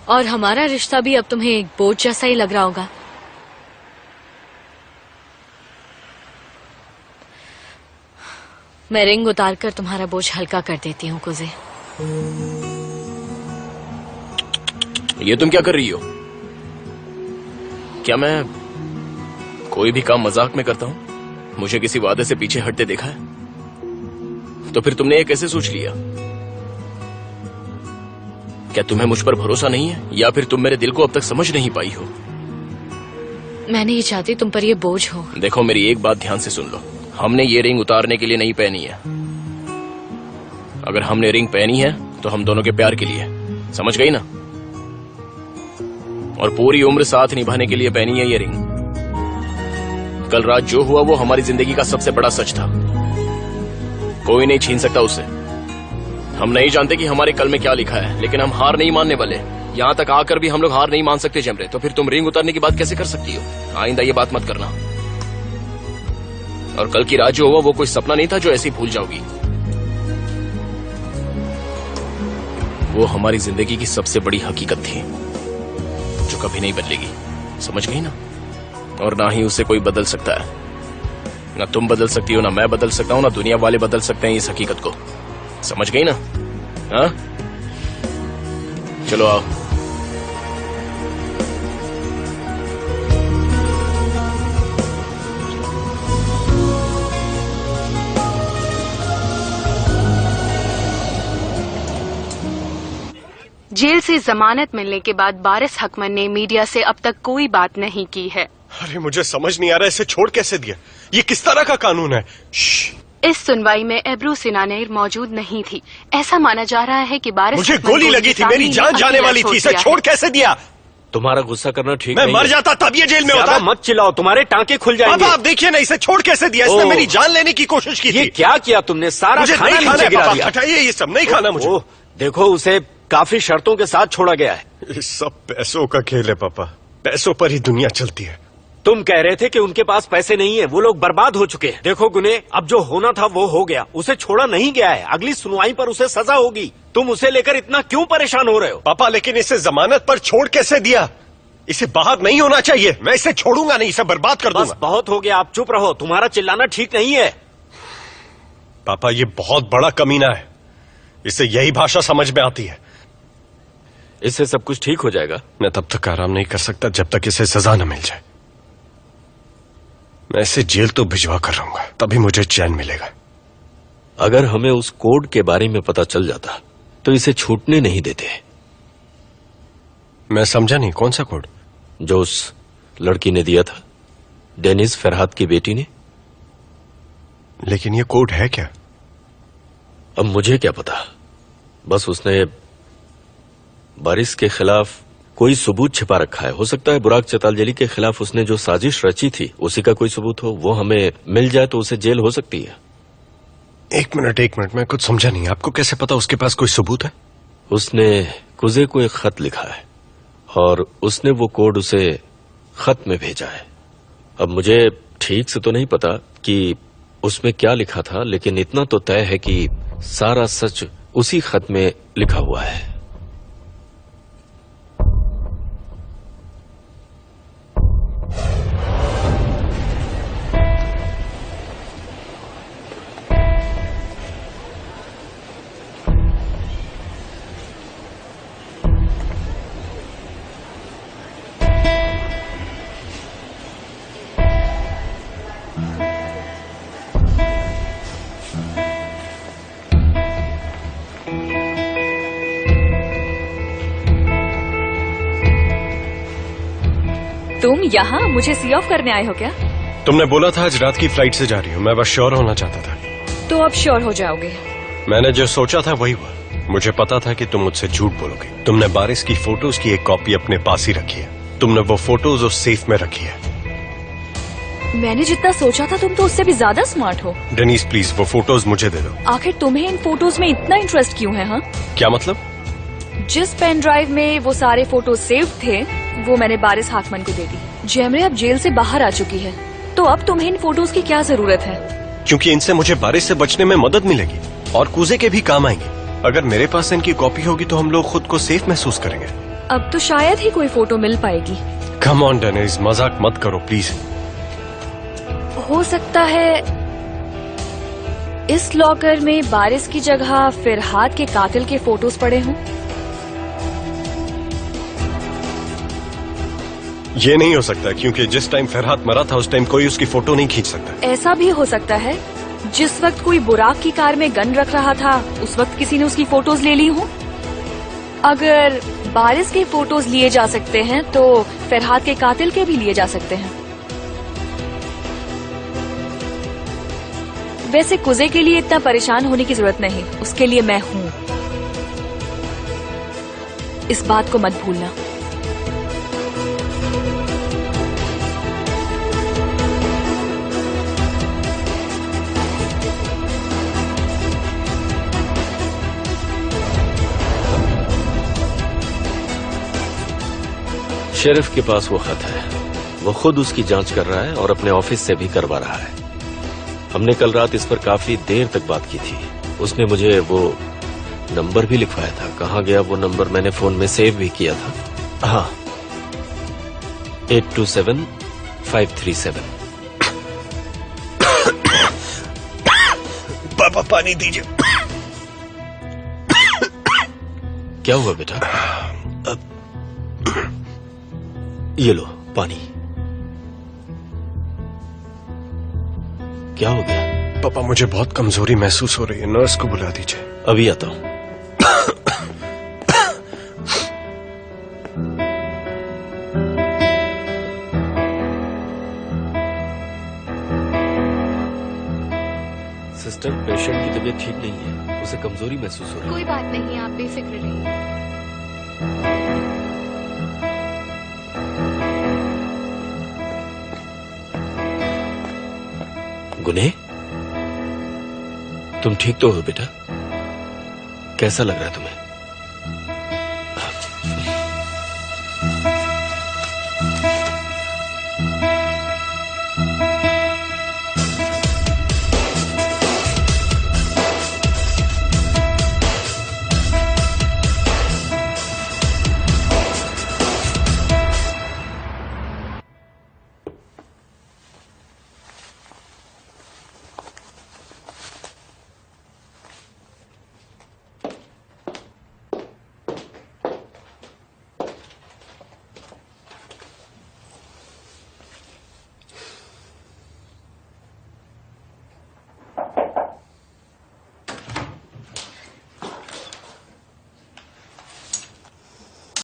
और हमारा रिश्ता भी अब तुम्हें एक बोझ जैसा ही लग रहा होगा। मैं रिंग उतारकर तुम्हारा बोझ हल्का कर देती हूँ कुजे। ये तुम क्या कर रही हो? क्या मैं कोई भी काम मजाक में करता हूँ? मुझे किसी वादे से पीछे हटते देखा है? तो फिर तुमने ये कैसे सोच लिया? क्या तुम्हें मुझ पर भरोसा नहीं है, या फिर तुम मेरे दिल को अब तक समझ नहीं पाई हो? मैं नहीं चाहती तुम पर ये बोझ हो। देखो, मेरी एक बात ध्यान से सुन लो। हमने ये रिंग उतारने के लिए नहीं पहनी है। अगर हमने रिंग पहनी है तो हम दोनों के प्यार के लिए, समझ गई ना? और पूरी उम्र साथ निभाने के लिए पहनी है ये रिंग। कल रात जो हुआ वो हमारी जिंदगी का सबसे बड़ा सच था। कोई नहीं छीन सकता उससे। हम नहीं जानते कि हमारे कल में क्या लिखा है, लेकिन हम हार नहीं मानने वाले। यहाँ तक आकर भी हम लोग हार नहीं मान सकते जमरे। तो फिर तुम रिंग उतारने की बात कैसे कर सकती हो? आइंदा ये बात मत करना। और कल की रात जो हुआ वो कोई सपना नहीं था जो ऐसे ही भूल जाओगी। वो हमारी जिंदगी की सबसे बड़ी हकीकत थी जो कभी नहीं बदलेगी, समझ गई ना? और ना ही उसे कोई बदल सकता है। ना तुम बदल सकती हो, ना मैं बदल सकता हूं, ना दुनिया वाले बदल सकते हैं इस हकीकत को, समझ गई ना? हाँ, चलो आओ। जेल से जमानत मिलने के बाद बारिस हकमन ने मीडिया से अब तक कोई बात नहीं की है। अरे मुझे समझ नहीं आ रहा, इसे छोड़ कैसे दिया? ये किस तरह का कानून है? इस सुनवाई में एब्रू सिनानेर मौजूद नहीं थी। ऐसा माना जा रहा है कि बारिस मुझे गोली लगी थी, मेरी जान जाने वाली थी। इसे छोड़ कैसे दिया? तुम्हारा गुस्सा करना ठीक मैं नहीं मर जाता तब ये जेल में होता। मत चिल्लाओ, तुम्हारे टांके खुल जाएंगे। आप देखिए ना, इसे छोड़ कैसे दिया? इसने मेरी जान लेने की कोशिश की थी। ये क्या किया तुमने? सारा मुझे खाना नहीं नीचे गिरा खाना। दिया। हटाइए ये सब, नहीं खाना मुझे। देखो, उसे काफी शर्तों के साथ छोड़ा गया है। ये सब पैसों का खेल है पापा। पैसों पर ही दुनिया चलती है। तुम कह रहे थे कि उनके पास पैसे नहीं है, वो लोग बर्बाद हो चुके हैं। देखो गुने, अब जो होना था वो हो गया। उसे छोड़ा नहीं गया है। अगली सुनवाई पर उसे सजा होगी। तुम उसे लेकर इतना क्यों परेशान हो रहे हो? पापा, लेकिन इसे जमानत पर छोड़ कैसे दिया? इसे बाहर नहीं होना चाहिए। मैं इसे छोड़ूंगा नहीं, इसे बर्बाद कर दूंगा। बस बहुत हो गया, आप चुप रहो। तुम्हारा चिल्लाना ठीक नहीं है। पापा, ये बहुत बड़ा कमीना है। इसे यही भाषा समझ में आती है। इससे सब कुछ ठीक हो जाएगा। मैं तब तक आराम नहीं कर सकता जब तक इसे सजा न मिल जाए। मैं इसे जेल तो भिजवा कर रहूंगा, तभी मुझे चैन मिलेगा। अगर हमें उस कोड के बारे में पता चल जाता तो इसे छूटने नहीं देते। मैं समझा नहीं, कौन सा कोड? जो उस लड़की ने दिया था, डेनिस फरहाद की बेटी ने। लेकिन ये कोड है क्या? अब मुझे क्या पता। बस उसने बारिस के खिलाफ कोई सबूत छिपा रखा है। हो सकता है बुराक चतालजली के खिलाफ उसने जो साजिश रची थी उसी का कोई सबूत हो। वो हमें मिल जाए तो उसे जेल हो सकती है। एक मिनट, मैं कुछ समझा नहीं। आपको कैसे पता उसके पास कोई सबूत है? उसने कुजे को एक खत लिखा है और उसने वो कोड उसे खत में भेजा है। अब मुझे ठीक से तो नहीं पता कि उसमें क्या लिखा था, लेकिन इतना तो तय है कि सारा सच उसी खत में लिखा हुआ है। तुम यहाँ मुझे सी ऑफ करने आए हो क्या? तुमने बोला था आज रात की फ्लाइट से जा रही हो। मैं बस श्योर होना चाहता था। तो अब श्योर हो जाओगे? मैंने जो सोचा था वही हुआ। मुझे पता था कि तुम मुझसे झूठ बोलोगे। तुमने बारिस की फोटोज की एक कॉपी अपने पास ही रखी है। तुमने वो फोटोज उस सेफ में रखी है। मैंने जितना सोचा था तुम तो उससे भी ज्यादा स्मार्ट हो। डेनिस प्लीज, वो फोटोज मुझे दे दो। आखिर तुम्हें इन फोटोज में इतना इंटरेस्ट क्यों है? हाँ, क्या मतलब? जिस पेन ड्राइव में वो सारे फोटो सेव थे वो मैंने बारिस हाकमन को दे दी। जेमरे अब जेल से बाहर आ चुकी है, तो अब तुम्हें इन फोटोज की क्या जरूरत है? क्योंकि इनसे मुझे बारिश से बचने में मदद मिलेगी और कूजे के भी काम आएंगे। अगर मेरे पास इनकी कॉपी होगी तो हम लोग खुद को सेफ महसूस करेंगे। अब तो शायद ही कोई फोटो मिल पाएगी। कम ऑन डेनिस, मजाक मत करो प्लीज। हो सकता है इस लॉकर में बारिश की जगह फिरहाद के कातिल के फोटोज पड़े हों। ये नहीं हो सकता क्योंकि जिस टाइम फरहाद मरा था उस टाइम कोई उसकी फोटो नहीं खींच सकता। ऐसा भी हो सकता है जिस वक्त कोई बुराक की कार में गन रख रहा था उस वक्त किसी ने उसकी फोटोज ले ली हों। अगर बारिश के फोटोज लिए जा सकते हैं तो फरहाद के कातिल के भी लिए जा सकते हैं। वैसे कुजे के लिए इतना परेशान होने की जरूरत नहीं, उसके लिए मैं हूं। इस बात को मत भूलना। शेरिफ के पास वो खत है, वो खुद उसकी जांच कर रहा है और अपने ऑफिस से भी करवा रहा है। हमने कल रात इस पर काफी देर तक बात की थी। उसने मुझे वो नंबर भी लिखवाया था। कहाँ गया वो नंबर? मैंने फोन में सेव भी किया था। हाँ, 827537। पापा पानी दीजिए। क्या हुआ बेटा? ये लो पानी। क्या हो गया? पापा मुझे बहुत कमजोरी महसूस हो रही है, नर्स को बुला दीजिए। अभी आता हूं। सिस्टर, पेशेंट की तबीयत ठीक नहीं है, उसे कमजोरी महसूस हो रही है। कोई बात नहीं, आप बेफिक्र रहिए। गुने, तुम ठीक तो हो बेटा? कैसा लग रहा है तुम्हें?